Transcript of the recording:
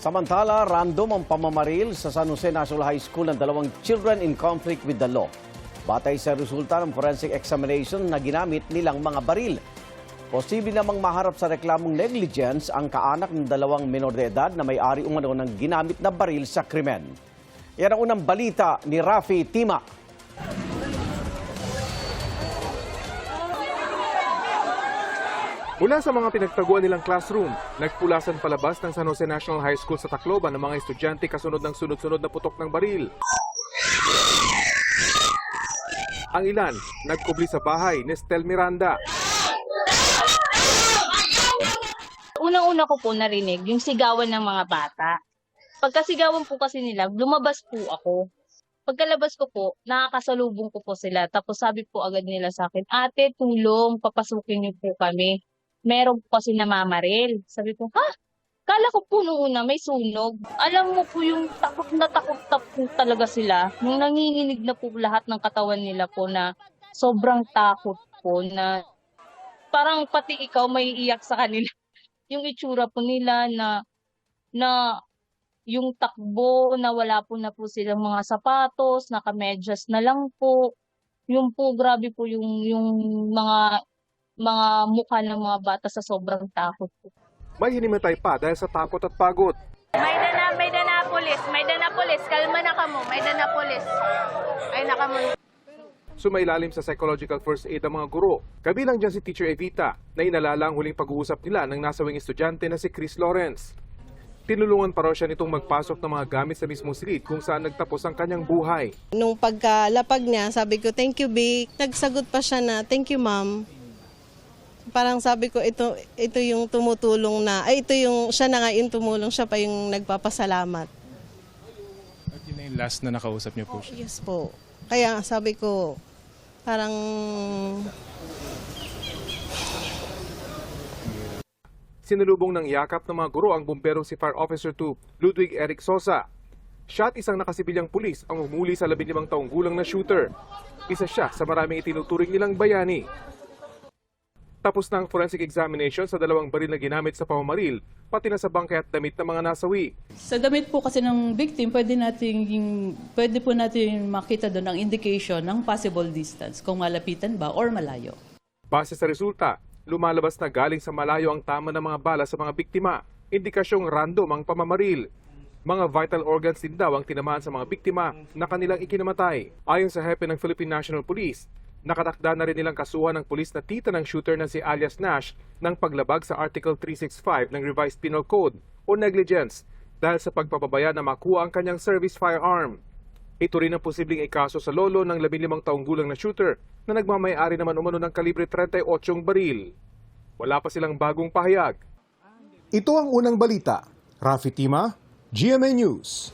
Samantala, random ang pamamaril sa San Jose National High School ng dalawang children in conflict with the law. Batay sa resulta ng forensic examination na ginamit nilang mga baril. Posible namang maharap sa reklamong negligence ang kaanak ng dalawang menor de edad na may-ari umano ng ginamit na baril sa krimen. Yan ang unang balita ni Rafi Tima. Mula sa mga pinagtaguan nilang classroom, nagpulasan palabas ng San Jose National High School sa Tacloban ng mga estudyante kasunod ng sunod-sunod na putok ng baril. Ang ilan, nagkubli sa bahay ni Stel Miranda. Unang-una ko po narinig yung sigawan ng mga bata. Pagkasigawan po kasi nila, lumabas po ako. Pagkalabas ko po, nakakasalubong ko po sila. Tapos sabi po agad nila sa akin, "Ate, tulong, papasukin niyo po kami. Meron po kasi namamaril." Sabi ko, "Ha?" Kala ko po nung una may sunog. Alam mo po yung takot na takot po talaga sila. Nung nanginginig na po lahat ng katawan nila po na sobrang takot po na parang pati ikaw may iyak sa kanila. Yung itsura po nila na yung takbo na wala po na po silang mga sapatos, nakamedyas na lang po. Yung po grabe po yung mga mukha ng mga bata sa sobrang takot po. May hinimatay pa dahil sa takot at pagod. May dana polis, kalma na kamo, may dana polis. Ay nakamo. Sumailalim sa psychological first aid ang mga guro. Kabilang dyan si Teacher Evita na inalala ang huling pag-uusap nila ng nasawing estudyante na si Chris Lawrence. Tinulungan pa raw siya nitong magpasok ng mga gamit sa mismong silid kung saan nagtapos ang kanyang buhay. Nung pagkalapag niya, sabi ko, "Thank you, Vic." Nagsagot pa siya na, "Thank you, ma'am." Parang sabi ko, ito yung tumutulong na, siya na nga yung tumulong, siya pa yung nagpapasalamat. At yun na yung last na nakausap niyo po siya? Yes po. Kaya sabi ko, parang Sinulubong ng yakap ng mga guro ang bumperong si Fire Officer 2 Ludwig Eric Sosa. Siya at isang nakasibilyang pulis ang humuli sa 15 taong gulang na shooter. Isa siya sa maraming itinuturing nilang bayani. Tapos na ang forensic examination sa dalawang baril na ginamit sa pamamaril, pati na sa bangkay at damit ng mga nasawi. Sa damit po kasi ng victim, pwede po natin makita doon ang indication ng possible distance, kung malapitan ba or malayo. Base sa resulta, lumalabas na galing sa malayo ang tama ng mga bala sa mga biktima. Indikasyong random ang pamamaril. Mga vital organs din daw ang tinamaan sa mga biktima na kanilang ikinamatay. Ayon sa hepe ng Philippine National Police, nakatakda na rin nilang kasuhan ng pulis na tita ng shooter na si alias Nash ng paglabag sa Article 365 ng Revised Penal Code o negligence dahil sa pagpapabaya na makuha ang kanyang service firearm. Ito rin ang posibleng ikaso sa lolo ng 15 taong gulang na shooter na nagmamayari naman umano ng kalibre 38 baril. Wala pa silang bagong pahayag. Ito ang unang balita. Rafi Tima, GMA News.